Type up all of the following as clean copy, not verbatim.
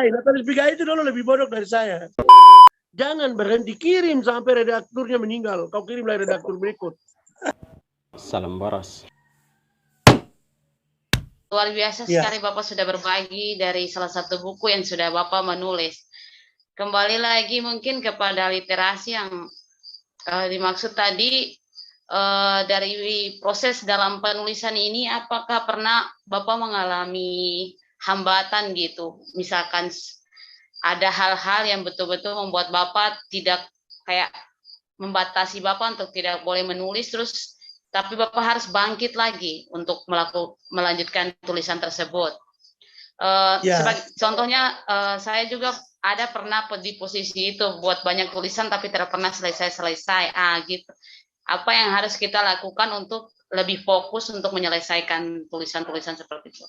Natalis Pigai itu dulu lebih bodoh dari saya. Jangan berhenti, kirim sampai redakturnya meninggal. Kau kirimlah redaktur berikut. Salam boros. Luar biasa sekali Bapak sudah berbagi dari salah satu buku yang sudah Bapak menulis. Kembali lagi mungkin kepada literasi yang dimaksud tadi, dari proses dalam penulisan ini, apakah pernah Bapak mengalami hambatan gitu? Misalkan ada hal-hal yang betul-betul membuat Bapak tidak kayak membatasi Bapak untuk tidak boleh menulis, terus tapi Bapak harus bangkit lagi untuk melanjutkan tulisan tersebut. Sebagai contohnya, saya juga ada pernah di posisi itu, buat banyak tulisan tapi tidak pernah selesai-selesai. Gitu. Apa yang harus kita lakukan untuk lebih fokus untuk menyelesaikan tulisan-tulisan seperti itu?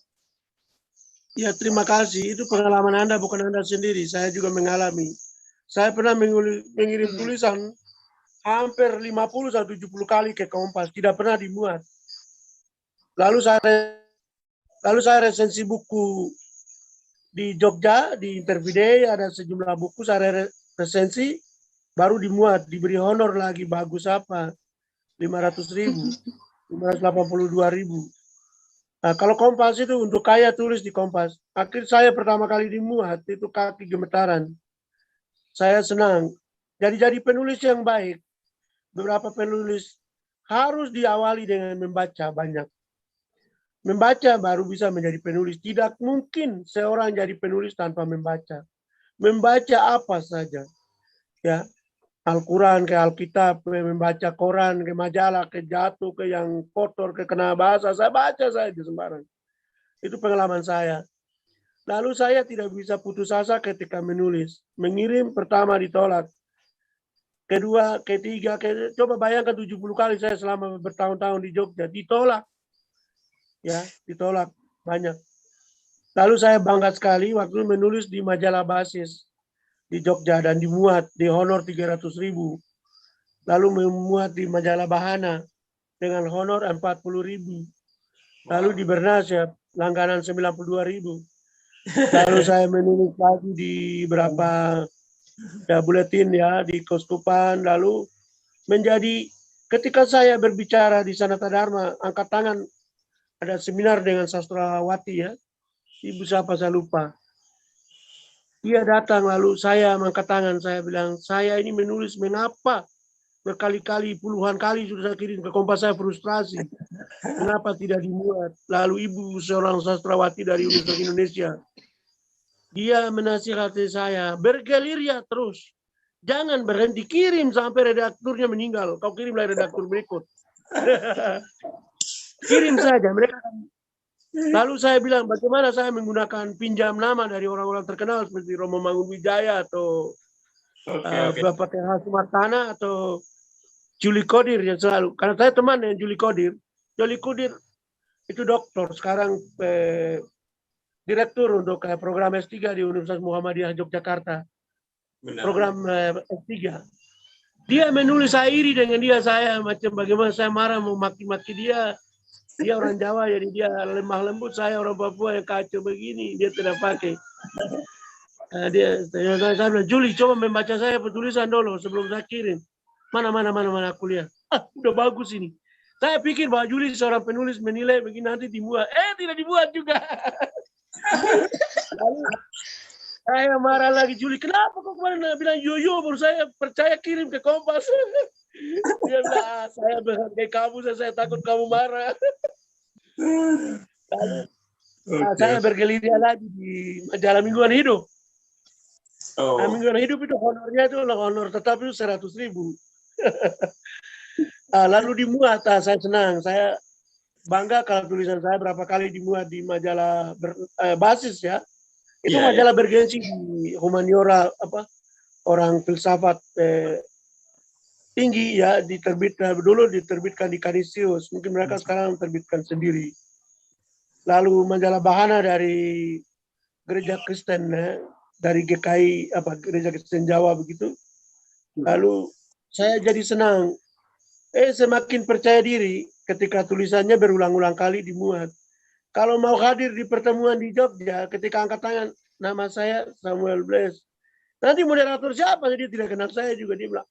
Ya, terima kasih. Itu pengalaman Anda, bukan Anda sendiri. Saya juga mengalami. Saya pernah mengirim tulisan hampir 50-70 kali ke Kompas, tidak pernah dimuat. Lalu saya resensi buku di Jogja, di Intervidei, ada sejumlah buku saya resensi, baru dimuat, diberi honor lagi, bagus apa, 500.000, 582.000. Nah, kalau Kompas itu untuk kaya tulis di Kompas. Akhir saya pertama kali dimuat, itu kaki gemetaran. Saya senang. Jadi penulis yang baik. Beberapa penulis harus diawali dengan membaca banyak. Membaca baru bisa menjadi penulis. Tidak mungkin seorang jadi penulis tanpa membaca. Membaca apa saja. Ya, Al-Quran ke Alkitab, membaca koran, ke majalah, ke jatuh, ke yang kotor, ke kena bahasa. Saya baca saja sembarang. Itu pengalaman saya. Lalu saya tidak bisa putus asa ketika menulis. Mengirim pertama ditolak. Kedua, ketiga, coba bayangkan 70 kali saya selama bertahun-tahun di Jogja, ditolak. Ya, ditolak banyak. Lalu saya bangga sekali waktu menulis di majalah Basis di Jogja dan dimuat di honor 300.000. Lalu memuat di majalah Bahana dengan honor 40.000. Lalu di Bernasya langganan 92.000. Lalu saya menulis lagi di beberapa buletin ya di Keuskupan, lalu menjadi ketika saya berbicara di Sanata Dharma, angkat tangan, ada seminar dengan sastrawati ya, Ibu siapa saya lupa. Dia datang lalu saya angkat tangan, saya bilang, saya ini menulis mengapa berkali-kali, puluhan kali sudah saya kirim ke Kompas, saya frustrasi. Kenapa tidak dimuat? Lalu ibu seorang sastrawati dari Universitas Indonesia, dia menasihati saya, bergerilya terus. Jangan berhenti, kirim sampai redakturnya meninggal. Kau kirimlah redaktur berikut. Kirim saja. Mereka. Lalu saya bilang, bagaimana saya menggunakan pinjam nama dari orang-orang terkenal seperti Romo Mangunwijaya atau Bapak TH Sumartana atau Juli Kodir yang selalu. Karena saya teman dengan Juli Kodir. Juli Kodir itu doktor, sekarang direktur untuk program S3 di Universitas Muhammadiyah Yogyakarta. Program S3. Dia menulis saya iri dengan dia, saya macam bagaimana saya marah mau maki-maki dia. Dia orang Jawa jadi dia lemah lembut, saya orang Papua yang kacau begini, dia tidak pakai. Saya bilang, Juli coba membaca saya penulisan dulu sebelum saya kirim. Mana aku lihat. Udah bagus ini. Saya pikir bahwa Juli seorang penulis menilai begini nanti dibuat. Tidak dibuat juga. Lalu saya marah lagi, Juli, kenapa kok kemarin bilang yo baru saya percaya kirim ke Kompas. Dia bilang, saya menghargai kamu, saya takut kamu marah. Lalu, saya bergerilya lagi di majalah Mingguan Hidup. Mingguan Hidup itu honornya itu honor tetap itu 100.000. Lalu dimuat, saya senang, saya bangga kalau tulisan saya berapa kali dimuat di majalah Basis ya. Itu majalah bergensi di humaniora orang filsafat tinggi ya, dulu diterbitkan di Kanisius, mungkin mereka sekarang terbitkan sendiri. Lalu majalah Bahana dari Gereja Kristen dari GKI Gereja Kristen Jawa begitu. Lalu saya jadi senang. Semakin percaya diri ketika tulisannya berulang-ulang kali dimuat. Kalau mau hadir di pertemuan di Jogja, ketika angkat tangan, nama saya Samuel Blaise. Nanti moderator siapa? Dia tidak kenal saya juga. Dia bilang,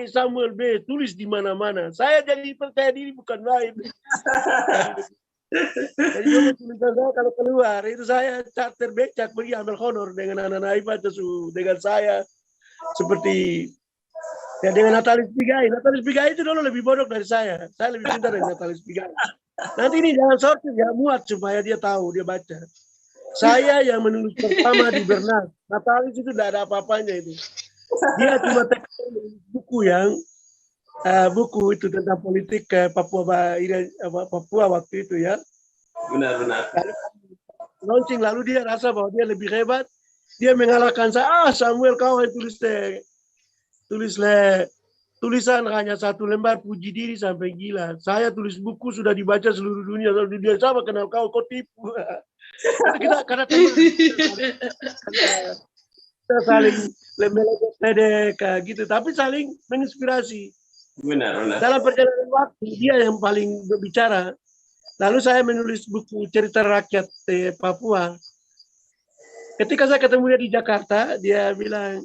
Samuel B. tulis di mana-mana. Saya jadi percaya diri bukan main. Jadi dulu tulisan saya kalau keluar, itu saya charter becak pergi ambil honor dengan anak-anak IPA dengan saya. Seperti ya dengan Natalis Pigai. Natalis Pigai itu dulu lebih bodoh dari saya. Saya lebih pintar dari Natalis Pigai. Nanti ini jangan sortir, ya muat supaya dia tahu, dia baca. Saya yang menulis pertama di Bernas. Natalis itu tidak ada apa-apanya itu. Dia cuma buku buku itu tentang politik Papua waktu itu ya. Benar. Launching lalu dia rasa bahwa dia lebih hebat. Dia mengalahkan saya. Samuel kau yang tulisan hanya 1 lembar puji diri sampai gila. Saya tulis buku sudah dibaca seluruh dunia. Kalau dunia sama kenal kau tipu. Karena kita saling ledek gitu, tapi saling menginspirasi. Benar. Dalam perjalanan waktu dia yang paling berbicara. Lalu saya menulis buku cerita rakyat Papua. Ketika saya ketemu dia di Jakarta, dia bilang,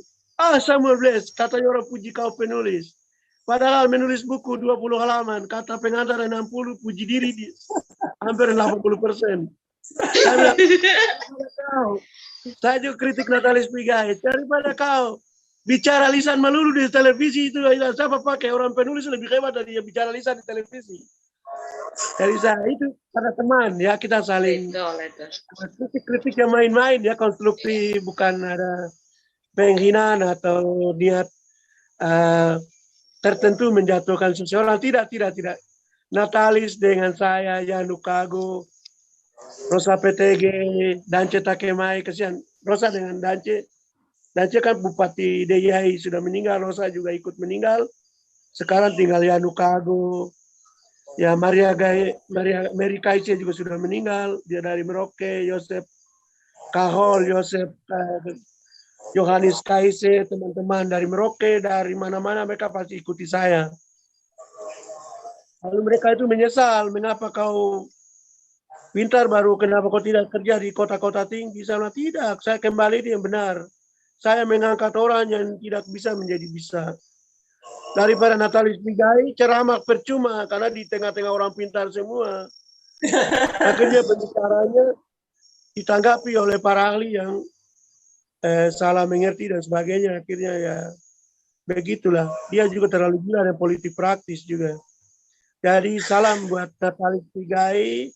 Samuel Blaise, katanya orang puji kau penulis. Padahal menulis buku 20 halaman, kata pengantar 60, puji diri hampir 80%. Saya bilang, saya juga kritik Natalis Pigai. Daripada kau bicara lisan melulu di televisi itu, siapa pakai orang penulis lebih hebat dari yang bicara lisan di televisi. Dari saya itu karena teman ya, kita saling kritik yang main-main ya, konstruktif, bukan ada penghinaan atau niat tertentu menjatuhkan seseorang. Tidak. Natalis dengan saya, Yanu Kago, Rosa PTG, Dance Takemai, kesian Rosa dengan Dance. Dance kan Bupati DIY sudah meninggal, Rosa juga ikut meninggal. Sekarang tinggal Yanu Kago. Ya Mary Kaise juga sudah meninggal. Dia dari Merauke, Yosef Kahol, Yohanes Kaise, teman-teman dari Merauke, dari mana-mana mereka pasti ikuti saya. Lalu mereka itu menyesal, mengapa kau pintar baru kenapa kau tidak kerja di kota-kota tinggi? Saya tidak, saya kembali di yang benar. Saya mengangkat orang yang tidak bisa menjadi bisa. Daripada Natalis Pigai, ceramah percuma karena di tengah-tengah orang pintar semua. Akhirnya pembicaranya ditanggapi oleh para ahli yang salah mengerti dan sebagainya. Akhirnya ya begitulah. Dia juga terlalu gila dan politik praktis juga. Jadi salam buat Natalis Pigai,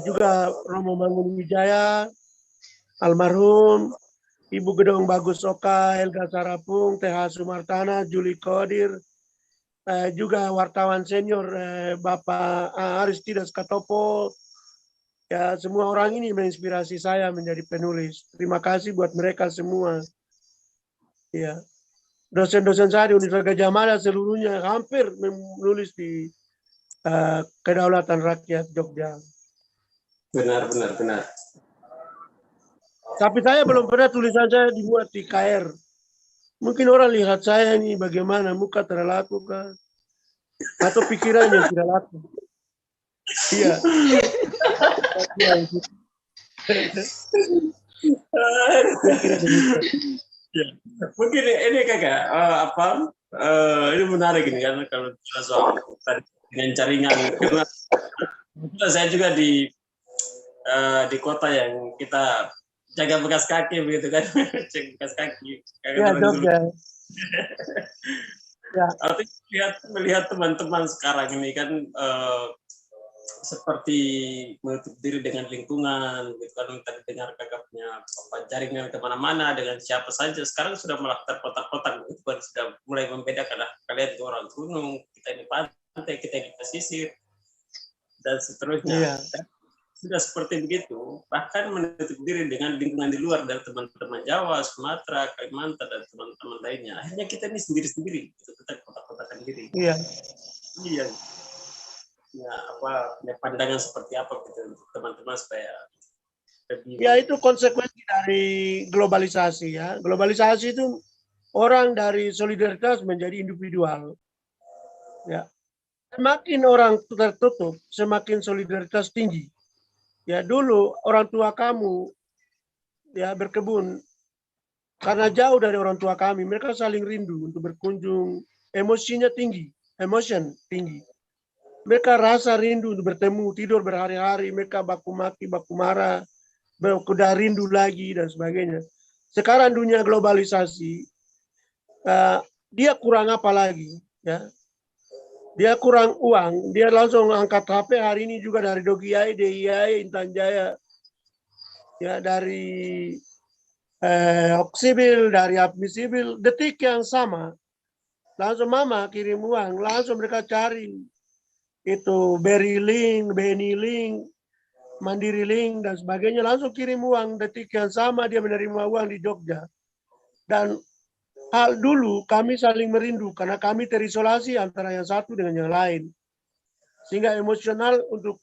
juga Romo Mangunwijaya, almarhum, Ibu Gedong Bagus Oka, Helga Sarapung, TH Sumartana, Juli Kodir, juga wartawan senior Bapak Aristides Katopo. Ya, semua orang ini menginspirasi saya menjadi penulis. Terima kasih buat mereka semua. Ya, dosen-dosen saya di Universitas Gadjah Mada seluruhnya hampir menulis di Kedaulatan Rakyat Jogja. Benar. Tapi saya belum pernah tulisan saya dibuat di KR. Mungkin orang lihat saya ini bagaimana, muka terlaku kah? Atau pikirannya tidak laku. Iya. Mungkin ini kakak ini menarik ini kan kalau soal dengan jaringan, karena saya juga di kota yang kita jaga bekas kaki begitu kan, cek bekas kaki. Ya, Jogja. Ya. Artinya melihat teman-teman sekarang ini kan seperti menutup diri dengan lingkungan, gitu kan. Tadi dengar kakak punya jaringan kemana-mana dengan siapa saja. Sekarang sudah malah terkotak-kotak, gitu kan. Sudah mulai membedakan, kalian itu orang gunung, kita ini pantai, kita ini pesisir, dan seterusnya. Yeah. Sudah seperti begitu, bahkan menutup diri dengan lingkungan di luar dari teman-teman Jawa, Sumatera, Kalimantan, dan teman-teman lainnya. Akhirnya kita ini sendiri-sendiri, kita kotak-kotakan diri. Iya. Iya. Ya, punya pandangan seperti apa gitu untuk teman-teman supaya lebih... Ya, itu konsekuensi dari globalisasi ya. Globalisasi itu orang dari solidaritas menjadi individual. Ya. Semakin orang tertutup, semakin solidaritas tinggi. Ya, dulu orang tua kamu ya berkebun. Karena jauh dari orang tua kami, mereka saling rindu untuk berkunjung. Emosinya tinggi, emotion tinggi. Mereka rasa rindu untuk bertemu, tidur berhari-hari, mereka baku maki, baku marah, kuda rindu lagi dan sebagainya. Sekarang dunia globalisasi, dia kurang apa lagi? Ya, dia kurang uang, dia langsung angkat HP hari ini juga dari Dogiai, DIY, Intan Jaya, ya dari Oksibil, dari Admisibil, detik yang sama, langsung mama kirim uang, langsung mereka cari itu Beri Link, Beni Link, Mandiri Link dan sebagainya, langsung kirim uang detik yang sama dia menerima uang di Jogja. Dan hal dulu kami saling merindu karena kami terisolasi antara yang satu dengan yang lain, sehingga emosional untuk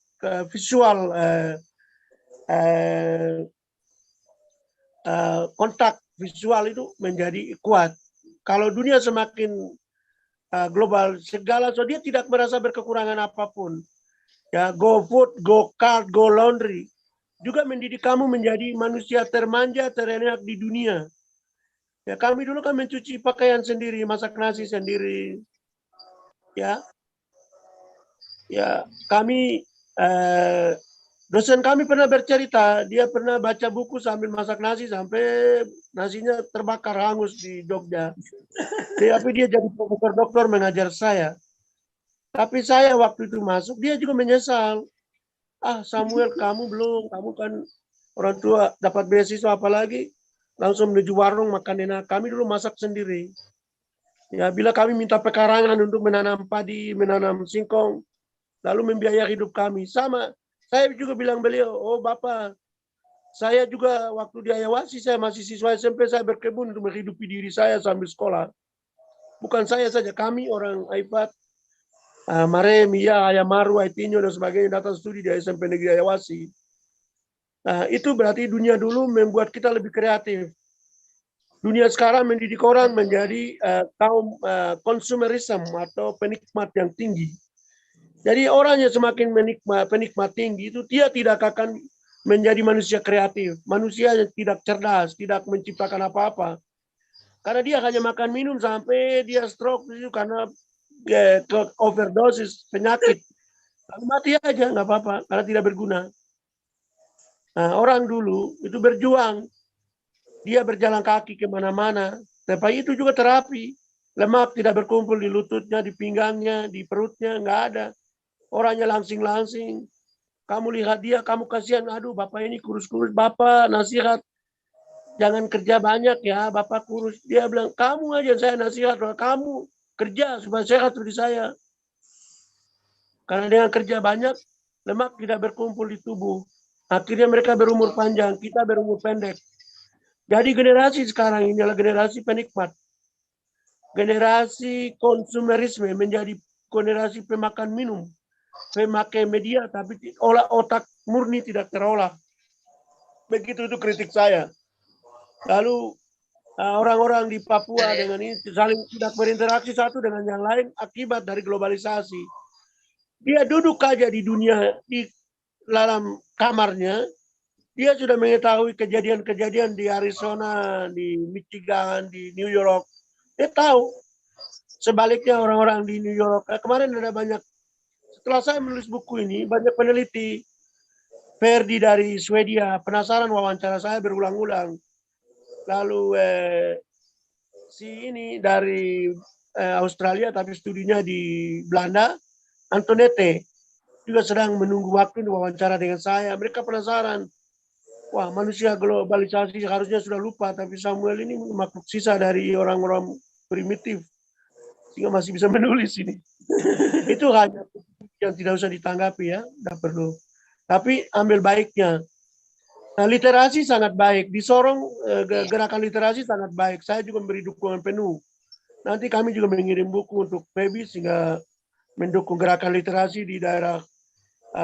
visual kontak visual itu menjadi kuat. Kalau dunia semakin global segala, so dia tidak merasa berkekurangan apapun. Ya, go food, go card, go laundry juga mendidik kamu menjadi manusia termanja, terenak di dunia. Ya, kami dulu kan mencuci pakaian sendiri, masak nasi sendiri. Ya, ya kami dosen kami pernah bercerita, dia pernah baca buku sambil masak nasi sampai nasinya terbakar hangus di Jogja. Tapi dia jadi profesor doktor mengajar saya. Tapi saya waktu itu masuk, dia juga menyesal. Ah Samuel, kamu belum, kamu kan orang tua dapat beasiswa apalagi langsung menuju warung makan enak. Kami dulu masak sendiri. Ya, bila kami minta pekarangan untuk menanam padi, menanam singkong, lalu membiayai hidup kami. Sama, saya juga bilang beliau, oh Bapak, saya juga waktu di Ayawasi, saya masih siswa SMP, saya berkebun untuk menghidupi diri saya sambil sekolah. Bukan saya saja, kami orang Aipat, Mare, Mia, Ayamaru, Aitinyo, dan sebagainya datang studi di SMP Negeri Ayawasi. Nah, itu berarti dunia dulu membuat kita lebih kreatif. Dunia sekarang mendidik orang menjadi kaum konsumerisme atau penikmat yang tinggi. Jadi orang yang semakin penikmat tinggi itu dia tidak akan menjadi manusia kreatif. Manusia yang tidak cerdas, tidak menciptakan apa-apa. Karena dia hanya makan minum sampai dia stroke itu karena overdosis penyakit. Lalu mati aja nggak apa-apa karena tidak berguna. Nah, orang dulu itu berjuang. Dia berjalan kaki kemana-mana. Tapi itu juga terapi. Lemak tidak berkumpul di lututnya, di pinggangnya, di perutnya, nggak ada. Orangnya langsing-langsing. Kamu lihat dia, kamu kasihan. Aduh, Bapak ini kurus-kurus. Bapak nasihat. Jangan kerja banyak ya, Bapak kurus. Dia bilang, kamu aja saya nasihat. Kamu kerja supaya sehat seperti saya. Karena dengan kerja banyak, lemak tidak berkumpul di tubuh. Akhirnya mereka berumur panjang, kita berumur pendek. Jadi generasi sekarang ini adalah generasi penikmat. Generasi konsumerisme menjadi generasi pemakan minum. Pemakai media, tapi otak murni tidak terolah. Begitu itu kritik saya. Lalu orang-orang di Papua dengan ini saling tidak berinteraksi satu dengan yang lain akibat dari globalisasi. Dia duduk aja di dunia, di dalam kamarnya, dia sudah mengetahui kejadian-kejadian di Arizona, di Michigan, di New York. Dia tahu. Sebaliknya orang-orang di New York, kemarin ada banyak, setelah saya menulis buku ini, banyak peneliti, Ferdi dari Swedia, penasaran wawancara saya berulang-ulang. Lalu si ini dari Australia tapi studinya di Belanda, Antonette juga sedang menunggu waktu untuk wawancara dengan saya. Mereka penasaran. Wah, manusia globalisasi harusnya sudah lupa, tapi Samuel ini makhluk sisa dari orang-orang primitif sehingga masih bisa menulis ini. Itu hanya yang tidak usah ditanggapi ya, tidak perlu. Tapi ambil baiknya. Nah, literasi sangat baik. Di Sorong gerakan literasi sangat baik. Saya juga memberi dukungan penuh. Nanti kami juga mengirim buku untuk PEBI sehingga mendukung gerakan literasi di daerah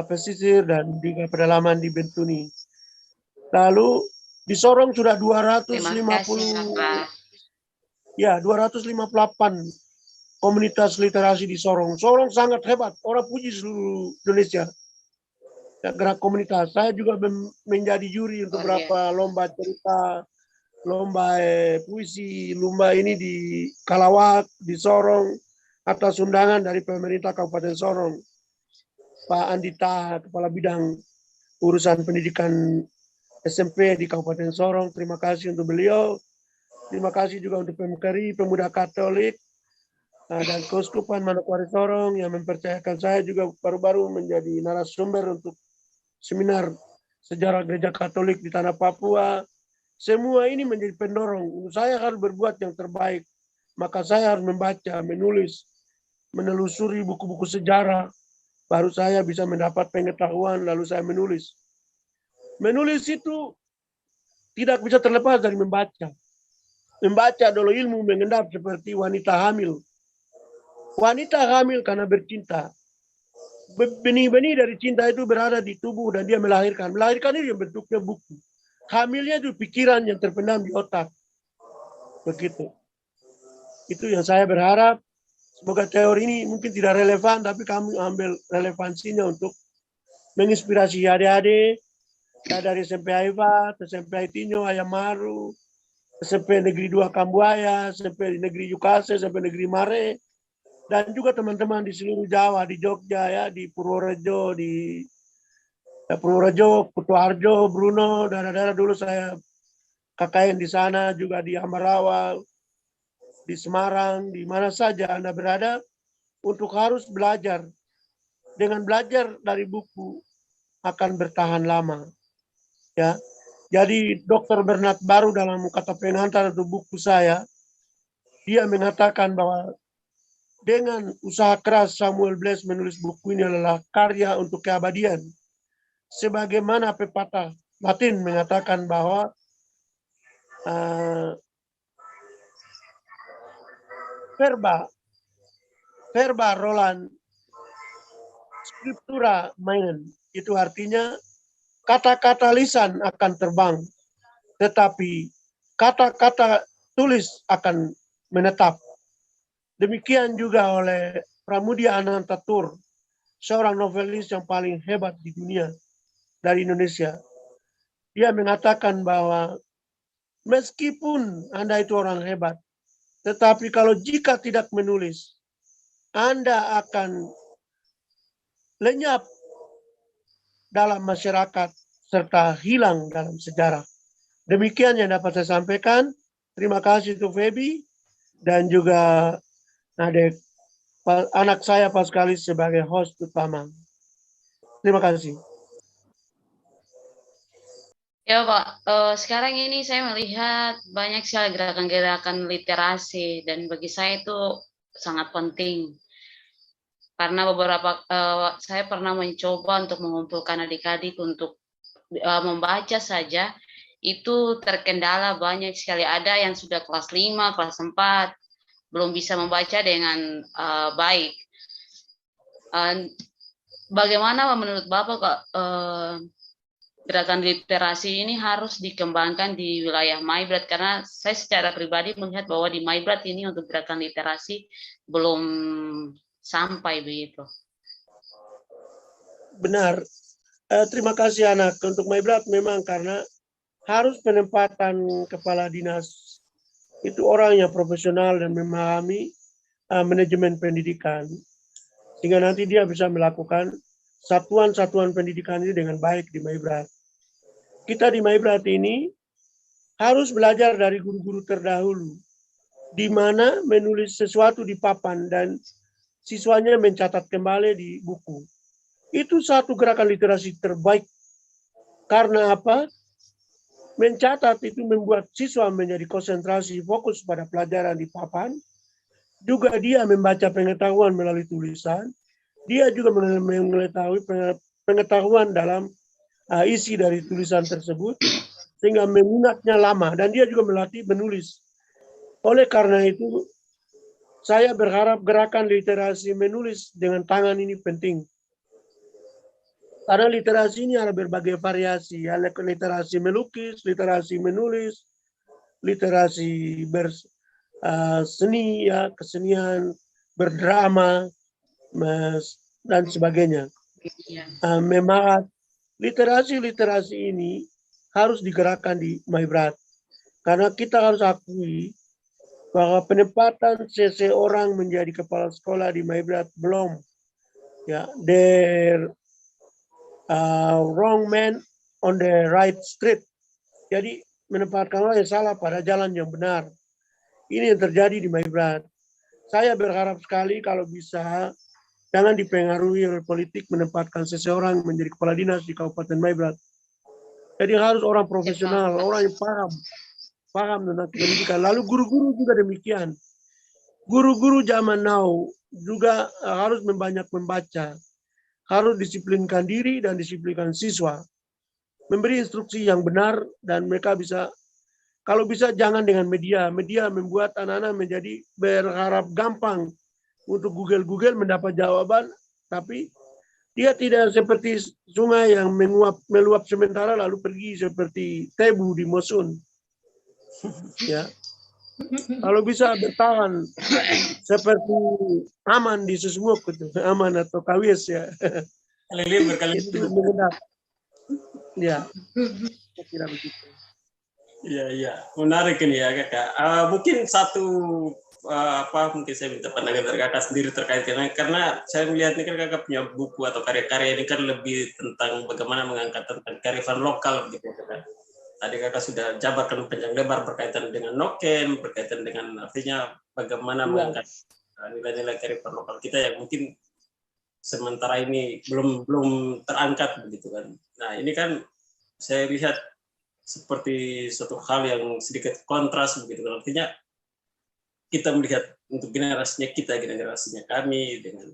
pesisir dan di pedalaman di Bentuni. Lalu di Sorong sudah 258 komunitas literasi di Sorong. Sorong sangat hebat. Orang puji seluruh Indonesia. gerak komunitas. Saya juga menjadi juri untuk beberapa lomba cerita, lomba puisi, lomba ini di Kalawak, di Sorong, atas undangan dari pemerintah Kabupaten Sorong. Pak Andita, Kepala Bidang Urusan Pendidikan SMP di Kabupaten Sorong, terima kasih untuk beliau. Terima kasih juga untuk PMKRI, Pemuda Katolik, dan Keuskupan Manokwari Sorong yang mempercayakan saya juga baru-baru menjadi narasumber untuk seminar sejarah gereja Katolik di tanah Papua. Semua ini menjadi pendorong. Saya harus berbuat yang terbaik. Maka saya harus membaca, menulis, menelusuri buku-buku sejarah. Baru saya bisa mendapat pengetahuan, lalu saya menulis. Menulis itu tidak bisa terlepas dari membaca. Membaca adalah ilmu mengendap seperti wanita hamil. Wanita hamil karena bercinta. Benih-benih dari cinta itu berada di tubuh dan dia melahirkan. Melahirkan itu yang bentuknya buku. Hamilnya itu pikiran yang terpendam di otak. Begitu. Itu yang saya berharap. Semoga teori ini mungkin tidak relevan, tapi kami ambil relevansinya untuk menginspirasi adik-adik dari SMP Aivat, SMP Aitinho, Ayamaru, SMP Negeri 2 Kambuaya, SMP Negeri Yukase, SMP Negeri Mare, dan juga teman-teman di seluruh Jawa, di Jogja, ya, di Purworejo, di Purworejo, Kutoarjo, Bruno, daerah-daerah dulu saya KKN di sana, juga di Ambarawa, di Semarang, di mana saja Anda berada, untuk harus belajar. Dengan belajar dari buku akan bertahan lama. Ya, jadi Dr. Bernard Baru dalam kata pengantar untuk buku saya, dia mengatakan bahwa dengan usaha keras Samuel Blaise menulis buku ini adalah karya untuk keabadian. Sebagaimana pepatah Latin mengatakan bahwa verba Roland scriptura mainen. Itu artinya kata-kata lisan akan terbang, tetapi kata-kata tulis akan menetap. Demikian juga oleh Pramudia Anantatur, seorang novelis yang paling hebat di dunia dari Indonesia. Dia mengatakan bahwa meskipun Anda itu orang hebat, tetapi kalau jika tidak menulis, Anda akan lenyap dalam masyarakat serta hilang dalam sejarah. Demikian yang dapat saya sampaikan. Terima kasih untuk Febi dan juga anak saya Paskalis sebagai host utama. Terima kasih. Ya Pak, sekarang ini saya melihat banyak sekali gerakan-gerakan literasi dan bagi saya itu sangat penting. Karena beberapa saya pernah mencoba untuk mengumpulkan adik-adik untuk membaca saja, itu terkendala banyak sekali. Ada yang sudah kelas 5, kelas 4, belum bisa membaca dengan baik. Bagaimana menurut Bapak gerakan literasi ini harus dikembangkan di wilayah Maibrat? Karena saya secara pribadi melihat bahwa di Maibrat ini untuk gerakan literasi belum sampai begitu. Benar. Terima kasih anak. Untuk Maibrat memang karena harus penempatan kepala dinas itu orang yang profesional dan memahami manajemen pendidikan. Sehingga nanti dia bisa melakukan satuan-satuan pendidikan ini dengan baik di Maibrat. Kita di Maibrat ini harus belajar dari guru-guru terdahulu, di mana menulis sesuatu di papan dan siswanya mencatat kembali di buku. Itu satu gerakan literasi terbaik. Karena apa? Mencatat itu membuat siswa menjadi konsentrasi fokus pada pelajaran di papan. Juga dia membaca pengetahuan melalui tulisan. Dia juga mengetahui pengetahuan dalam isi dari tulisan tersebut. Sehingga minatnya lama. Dan dia juga melatih menulis. Oleh karena itu, saya berharap gerakan literasi menulis dengan tangan ini penting. Karena literasi ini ada berbagai variasi. Ada literasi melukis, literasi menulis, literasi seni, ya, kesenian, berdrama, dan sebagainya. Memang literasi ini harus digerakkan di Maibrat. Karena kita harus akui bahwa penempatan seseorang menjadi kepala sekolah di Maibrat belum. Ya, wrong man on the right street. Jadi menempatkan orang yang salah pada jalan yang benar. Ini yang terjadi di Maibrat. Saya berharap sekali kalau bisa jangan dipengaruhi oleh politik menempatkan seseorang menjadi kepala dinas di Kabupaten Maibrat. Jadi harus orang profesional, orang yang paham tentang pendidikan. Lalu guru-guru juga demikian. Guru-guru zaman now juga harus banyak membaca, harus disiplinkan diri dan disiplinkan siswa. Memberi instruksi yang benar dan mereka bisa, kalau bisa jangan dengan media. Media membuat anak-anak menjadi berharap gampang untuk Google mendapat jawaban, tapi dia tidak seperti sungai yang meluap sementara lalu pergi seperti tebu di Mosun. Ya. Kalau bisa bertahan seperti aman di Susmuk itu, aman atau kawis ya. Itu mengendap. Ya. Kira begitu. Iya, menarik ini ya Kakak. Mungkin satu mungkin saya minta pandangan dari Kakak sendiri terkait karena saya melihat ini kan Kakak punya buku atau karya-karya ini kan lebih tentang bagaimana mengangkat tentang kearifan lokal gitu Kakak. Tadi Kakak sudah jabarkan panjang lebar berkaitan dengan Noken, berkaitan dengan artinya bagaimana mengangkat nilai-nilai kearifan lokal kita yang mungkin sementara ini belum terangkat begitu kan. Nah, ini kan saya lihat seperti suatu hal yang sedikit kontras begitu kan. Artinya kita melihat untuk generasinya kita, generasinya kami dengan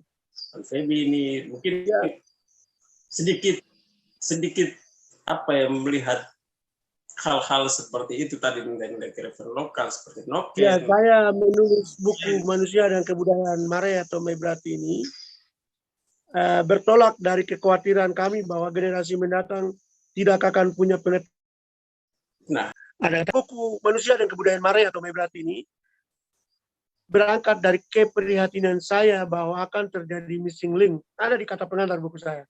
Pak Febi ini mungkin sedikit apa ya melihat hal-hal seperti itu tadi nilai-nilai kearifan lokal seperti Noken. Ya, saya menulis buku Manusia dan Kebudayaan Mare atau Maibrat ini bertolak dari kekhawatiran kami bahwa generasi mendatang tidak akan punya pengetahuan. Nah, ada buku Manusia dan Kebudayaan Mare atau Maibrat ini berangkat dari keprihatinan saya bahwa akan terjadi missing link. Ada di kata pengantar buku saya.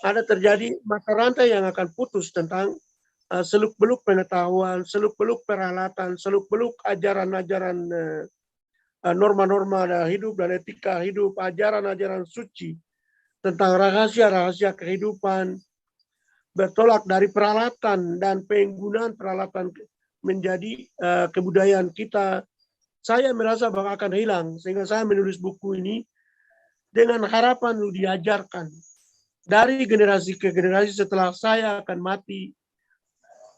Ada terjadi mata rantai yang akan putus tentang seluk-beluk pengetahuan, seluk-beluk peralatan, seluk-beluk ajaran-ajaran norma-norma hidup dan etika hidup, ajaran-ajaran suci tentang rahasia-rahasia kehidupan, bertolak dari peralatan dan penggunaan peralatan menjadi kebudayaan kita. Saya merasa bahwa akan hilang, sehingga saya menulis buku ini dengan harapan diajarkan dari generasi ke generasi setelah saya akan mati,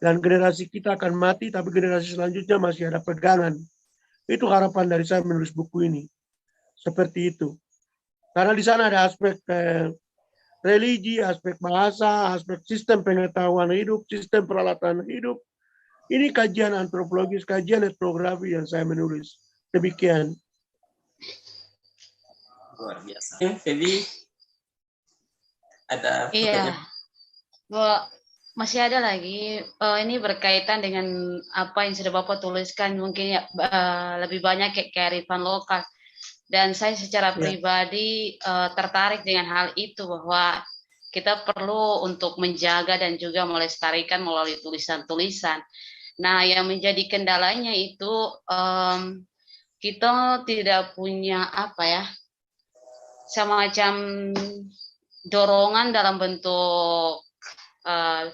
dan generasi kita akan mati, tapi generasi selanjutnya masih ada pegangan. Itu harapan dari saya menulis buku ini. Seperti itu. Karena di sana ada aspek religi, aspek bahasa, aspek sistem pengetahuan hidup, sistem peralatan hidup. Ini kajian antropologis, kajian etnografi yang saya menulis. Demikian. Luar biasa. Febi, ada pertanyaan? Iya. Masih ada lagi. Ini berkaitan dengan apa yang sudah Bapak tuliskan. Mungkin ya, lebih banyak kearifan lokal. Dan saya secara pribadi tertarik dengan hal itu, bahwa kita perlu untuk menjaga dan juga melestarikan melalui tulisan-tulisan. Nah, yang menjadi kendalanya itu kita tidak punya semacam dorongan dalam bentuk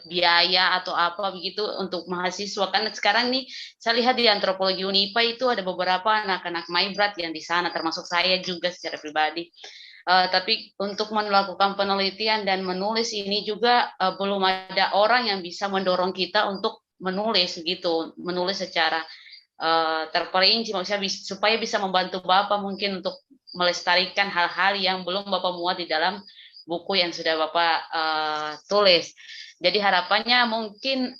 biaya atau apa begitu untuk mahasiswa. Karena sekarang nih saya lihat di antropologi Unipa itu ada beberapa anak-anak Maibrat yang di sana, termasuk saya juga secara pribadi. Tapi untuk melakukan penelitian dan menulis ini juga belum ada orang yang bisa mendorong kita untuk menulis gitu, menulis secara terperinci, maksudnya supaya bisa membantu Bapak mungkin untuk melestarikan hal-hal yang belum Bapak muat di dalam buku yang sudah Bapak tulis. Jadi harapannya mungkin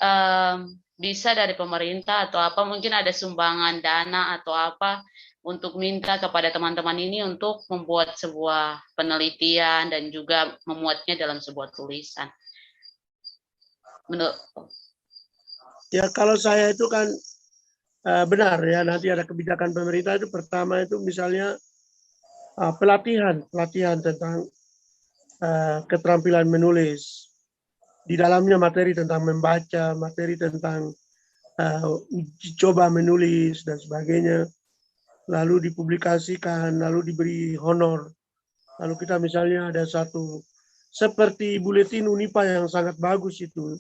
bisa dari pemerintah atau apa, mungkin ada sumbangan dana atau apa untuk minta kepada teman-teman ini untuk membuat sebuah penelitian dan juga memuatnya dalam sebuah tulisan. Menurut ya, kalau saya itu kan benar ya, nanti ada kebijakan pemerintah itu pertama itu misalnya pelatihan tentang keterampilan menulis. di dalamnya materi tentang membaca, materi tentang uji coba menulis dan sebagainya, lalu dipublikasikan, lalu diberi honor. Lalu kita misalnya ada satu seperti buletin Unipa yang sangat bagus itu,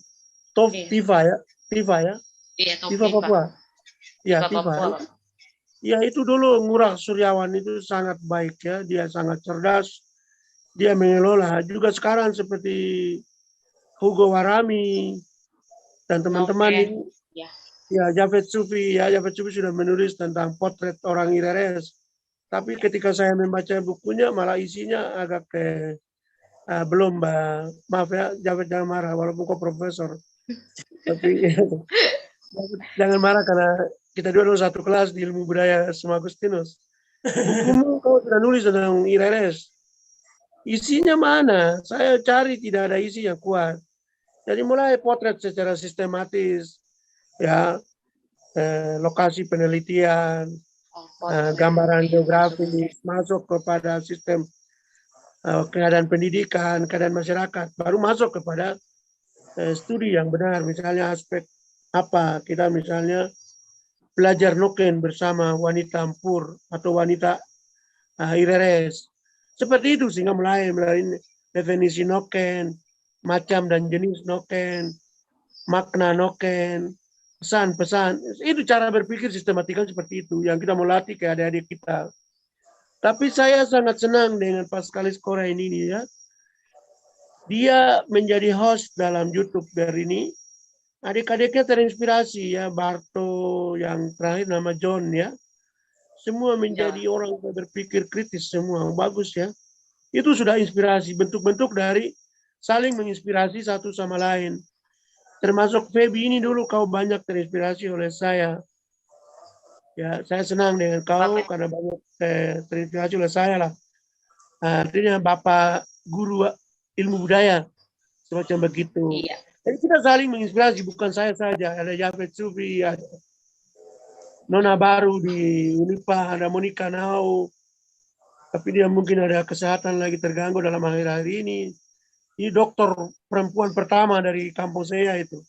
TIFA ya, TIFA ya, Iya, TIFA Papua, ya Tifa TIFA. Papua. Ya itu dulu Ngurah Suryawan itu sangat baik ya, dia sangat cerdas, dia mengelola. Juga sekarang seperti Hugo Warami dan teman-teman ini, ya Javed Sufi sudah menulis tentang potret orang IRS. Tapi ketika saya membaca bukunya malah isinya agak belum, maaf ya, Javed jangan marah walaupun kau profesor. Tapi jangan marah karena kita dulu satu kelas di ilmu budaya Semua Agustinus. Bukumu kau sudah nulis tentang IRS. Isinya mana? Saya cari tidak ada isi yang kuat. Jadi mulai potret secara sistematis, ya, lokasi penelitian, gambaran geografis, masuk kepada sistem keadaan pendidikan, keadaan masyarakat, baru masuk kepada studi yang benar. Misalnya aspek apa, kita misalnya belajar noken bersama wanita Ampur atau wanita IRS. Seperti itu sehingga mulai definisi noken, macam dan jenis noken, makna noken, pesan-pesan. Itu cara berpikir sistematika seperti itu yang kita mau latih ke adik-adik kita. Tapi saya sangat senang dengan Paskalis Korea ini ya. Dia menjadi host dalam YouTube dari ini. Adik-adiknya terinspirasi ya, Barto yang terakhir nama John ya. Semua menjadi orang yang berpikir kritis semua, bagus ya. Itu sudah inspirasi, bentuk-bentuk dari saling menginspirasi satu sama lain. Termasuk Feby ini dulu kau banyak terinspirasi oleh saya. Ya, saya senang dengan kau karena banyak terinspirasi oleh saya lah. Artinya Bapak Guru Ilmu Budaya, semacam begitu. Iya. Jadi kita saling menginspirasi, bukan saya saja. Ada Javed Sufi, ada Nona baru di Unipa, ada Monica Nau. Tapi dia mungkin ada kesehatan lagi terganggu dalam akhir-akhir ini. Ini dokter perempuan pertama dari kampung saya itu.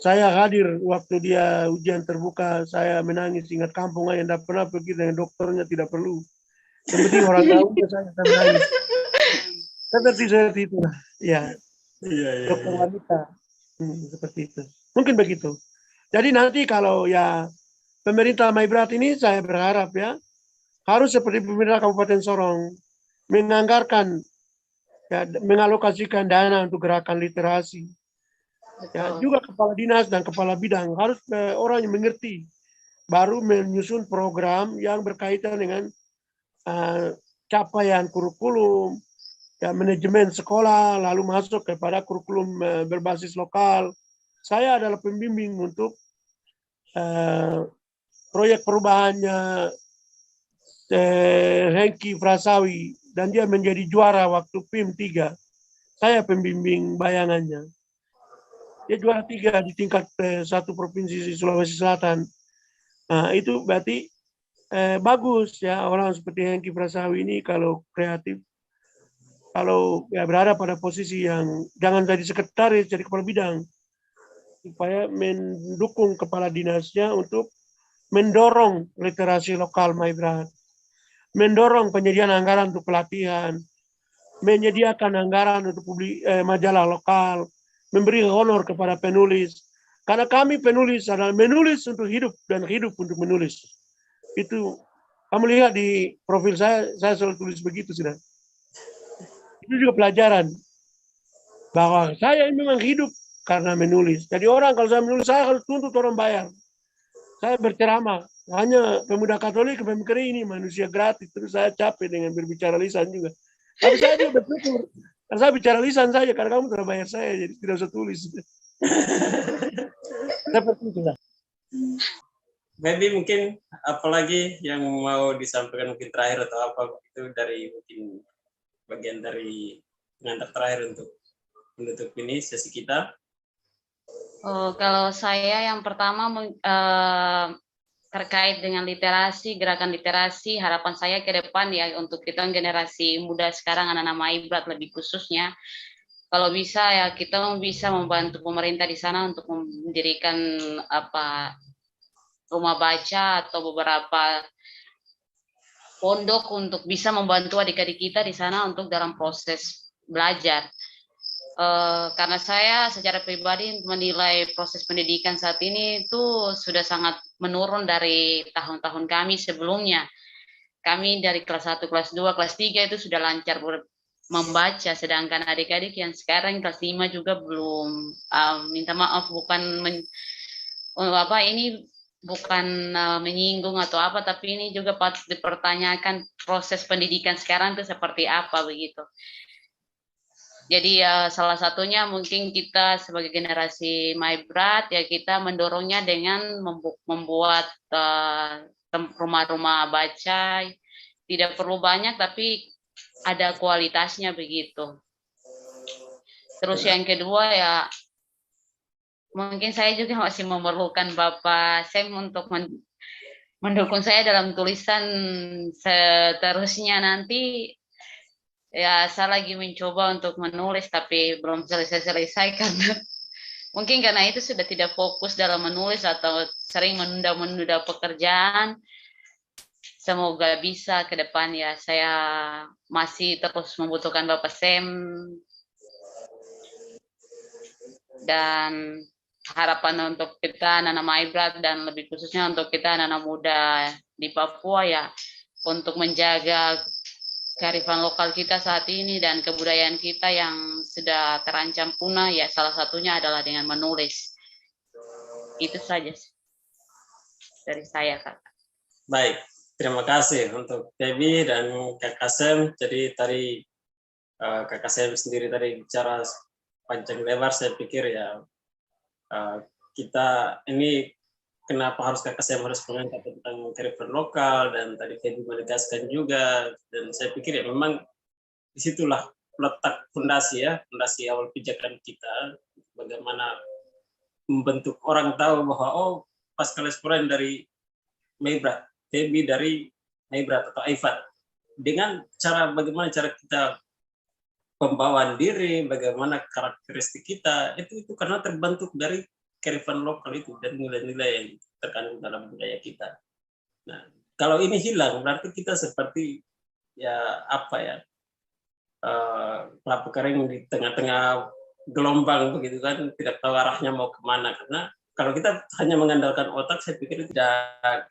Saya hadir waktu dia ujian terbuka, saya menangis, ingat kampung yang tidak pernah pergi dengan dokternya, tidak perlu. Yang penting orang tahu saya menangis. Seperti itu lah. Ya. Dokter wanita. Seperti itu. Mungkin begitu. Jadi nanti kalau ya pemerintah Maibrat ini saya berharap ya harus seperti pemerintah Kabupaten Sorong menganggarkan ya, mengalokasikan dana untuk gerakan literasi. Ya, juga kepala dinas dan kepala bidang harus orang yang mengerti, baru menyusun program yang berkaitan dengan capaian kurikulum, ya, manajemen sekolah, lalu masuk kepada kurikulum berbasis lokal. Saya adalah pembimbing untuk proyek perubahannya Hengki Frasawi, dan dia menjadi juara waktu PIM 3. Saya pembimbing bayangannya. Dia juara 3 di tingkat satu provinsi Sulawesi Selatan. Nah, itu berarti bagus ya, orang seperti Hengki Prasawi ini kalau kreatif, kalau ya berada pada posisi yang jangan jadi sekretaris, jadi kepala bidang, supaya mendukung kepala dinasnya untuk mendorong literasi lokal Maibrat, mendorong penyediaan anggaran untuk pelatihan, menyediakan anggaran untuk majalah lokal, memberi honor kepada penulis. Karena kami penulis adalah menulis untuk hidup dan hidup untuk menulis. Itu kamu lihat di profil saya selalu tulis begitu sudah. Itu juga pelajaran bahwa saya memang hidup karena menulis. Jadi orang kalau saya menulis, saya harus tuntut orang bayar. Saya berceramah, hanya pemuda Katolik, pemikir ini manusia gratis. Terus saya capek dengan berbicara lisan juga. Tapi saya juga bersyukur. Karena saya bicara lisan saja, karena kamu telah bayar saya, jadi tidak usah tulis. Seperti itulah. Maybe mungkin apalagi yang mau disampaikan mungkin terakhir atau apa itu dari mungkin bagian dari pengantar terakhir untuk menutup ini sesi kita. Kalau saya yang pertama terkait dengan literasi, gerakan literasi, harapan saya ke depan ya untuk kita generasi muda sekarang, anak-anak Maibrat lebih khususnya, kalau bisa ya kita bisa membantu pemerintah di sana untuk mendirikan rumah baca atau beberapa pondok untuk bisa membantu adik-adik kita di sana untuk dalam proses belajar. Karena saya secara pribadi menilai proses pendidikan saat ini itu sudah sangat menurun dari tahun-tahun kami sebelumnya. Kami dari kelas 1, kelas 2, kelas 3 itu sudah lancar membaca, sedangkan adik-adik yang sekarang kelas 5 juga belum, minta maaf bukan ini bukan menyinggung atau apa, tapi ini juga patut dipertanyakan proses pendidikan sekarang itu seperti apa begitu. Jadi salah satunya mungkin kita sebagai generasi Maibrat ya kita mendorongnya dengan membuat rumah-rumah baca, tidak perlu banyak tapi ada kualitasnya begitu. Terus yang kedua ya mungkin saya juga masih memerlukan Bapak Sem untuk mendukung saya dalam tulisan seterusnya nanti. Ya, saya lagi mencoba untuk menulis tapi belum selesai-selesai karena itu sudah tidak fokus dalam menulis atau sering menunda-menunda pekerjaan. Semoga bisa ke depan ya. Saya masih terus membutuhkan Bapak Sem dan harapan untuk kita anak-anak Maibrat dan lebih khususnya untuk kita anak-anak muda di Papua ya untuk menjaga kearifan lokal kita saat ini dan kebudayaan kita yang sudah terancam punah ya salah satunya adalah dengan menulis. Itu saja dari saya, Kak. Baik, terima kasih untuk Debbie dan Kak Kasem. Jadi tadi Kak Kasem sendiri tadi bicara panjang lebar, saya pikir ya kita ini kenapa harus Kak Kasem harus mengangkat tentang kearifan lokal dan tadi Debbie menegaskan juga, dan saya pikir ya memang disitulah letak fondasi ya, fondasi awal pijakan kita bagaimana membentuk orang tahu bahwa oh Pascal Esporan dari Maibrat, Debbie dari Maibrat atau Aifat, dengan cara bagaimana cara kita pembawaan diri, bagaimana karakteristik kita itu karena terbentuk dari kearifan lokal itu dan nilai-nilai yang terkandung dalam budaya kita. Nah, kalau ini hilang berarti kita seperti ya apa ya kelapa kering di tengah-tengah gelombang begitu kan, tidak tahu arahnya mau kemana. Karena kalau kita hanya mengandalkan otak, saya pikir tidak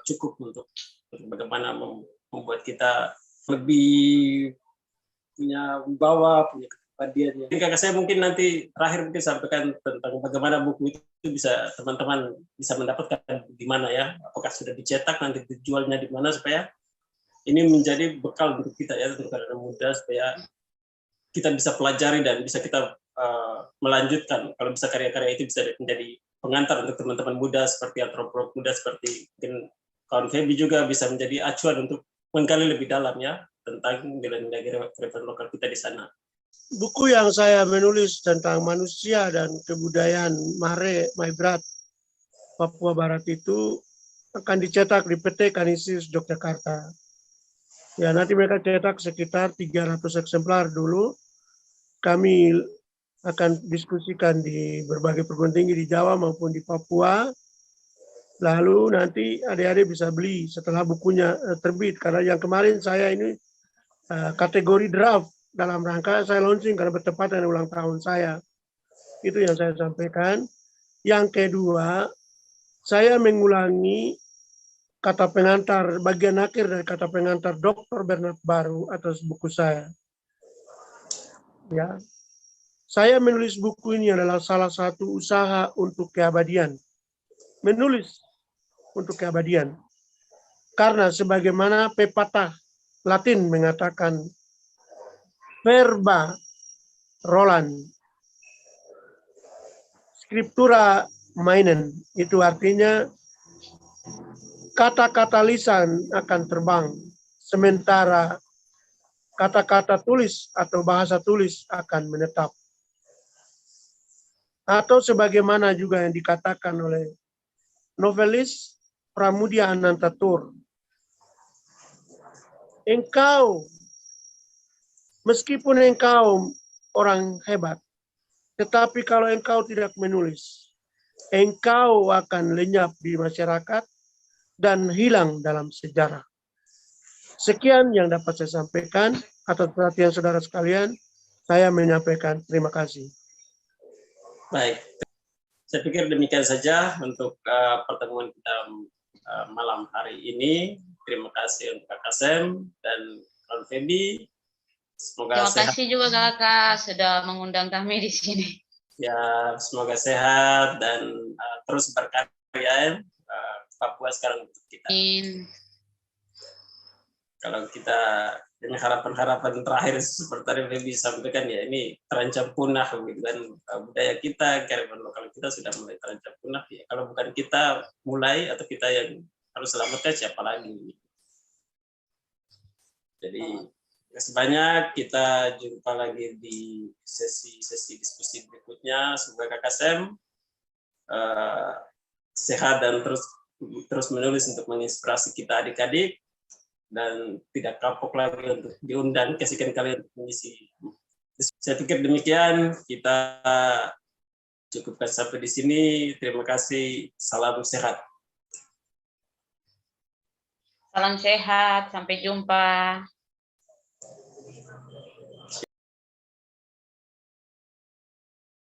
cukup untuk bagaimana membuat kita lebih punya wibawa, punya kepribadiannya. Kakak saya mungkin nanti terakhir mungkin sampaikan tentang bagaimana buku itu bisa teman-teman bisa mendapatkan di mana ya, apakah sudah dicetak, nanti dijualnya di mana, supaya ini menjadi bekal untuk kita ya, untuk anak muda, supaya kita bisa pelajari dan bisa kita melanjutkan. Kalau bisa karya-karya itu bisa menjadi pengantar untuk teman-teman muda seperti antropolog muda, seperti mungkin kawan Febi juga bisa menjadi acuan untuk menggali lebih dalam ya tentang nilai-nilai kearifan lokal kita di sana. Buku yang saya menulis tentang manusia dan kebudayaan Mare Maibrat Papua Barat itu akan dicetak di PT Kanisius Yogyakarta. Ya, nanti mereka cetak sekitar 300 eksemplar dulu. Kami akan diskusikan di berbagai perguruan tinggi di Jawa maupun di Papua. Lalu nanti adik-adik bisa beli setelah bukunya terbit. Karena yang kemarin saya ini kategori draft dalam rangka saya launching karena bertepatan dengan ulang tahun saya. Itu yang saya sampaikan. Yang kedua, saya mengulangi kata pengantar, bagian akhir dari kata pengantar Dr. Bernard Baru atas buku saya. Ya, saya menulis buku ini adalah salah satu usaha untuk keabadian. Menulis untuk keabadian. Karena sebagaimana pepatah Latin mengatakan, verba Roland, scriptura mainen, itu artinya kata-kata lisan akan terbang, sementara kata-kata tulis atau bahasa tulis akan menetap. Atau sebagaimana juga yang dikatakan oleh novelis Pramudia Anantatur, engkau, meskipun engkau orang hebat. Tetapi kalau engkau tidak menulis, engkau akan lenyap di masyarakat dan hilang dalam sejarah. Sekian yang dapat saya sampaikan. Atas perhatian saudara sekalian, saya menyampaikan terima kasih. Baik, saya pikir demikian saja untuk pertemuan kita malam hari ini. Terima kasih untuk Kak Kasem dan Kak Febi. Semoga Terima kasih juga Kakak sudah mengundang kami di sini. Ya, semoga sehat dan terus berkarya. Papua sekarang untuk kita. Kalau kita dengan harapan-harapan terakhir seperti tadi Febi sampaikan, ya ini terancam punah gitu kan, budaya kita, kearifan lokal kita sudah mulai terancam punah. Ya, kalau bukan kita mulai atau kita yang harus selamatkan, siapa lagi? Jadi terima banyak, kita jumpa lagi di sesi diskusi berikutnya. Semoga Kak Kasem sehat dan terus menulis untuk menginspirasi kita adik-adik, dan tidak kapok lagi untuk diundang kasihkan kalian untuk mengisi. Saya pikir demikian, kita cukupkan sampai di sini. Terima kasih, salam sehat. Salam sehat, sampai jumpa.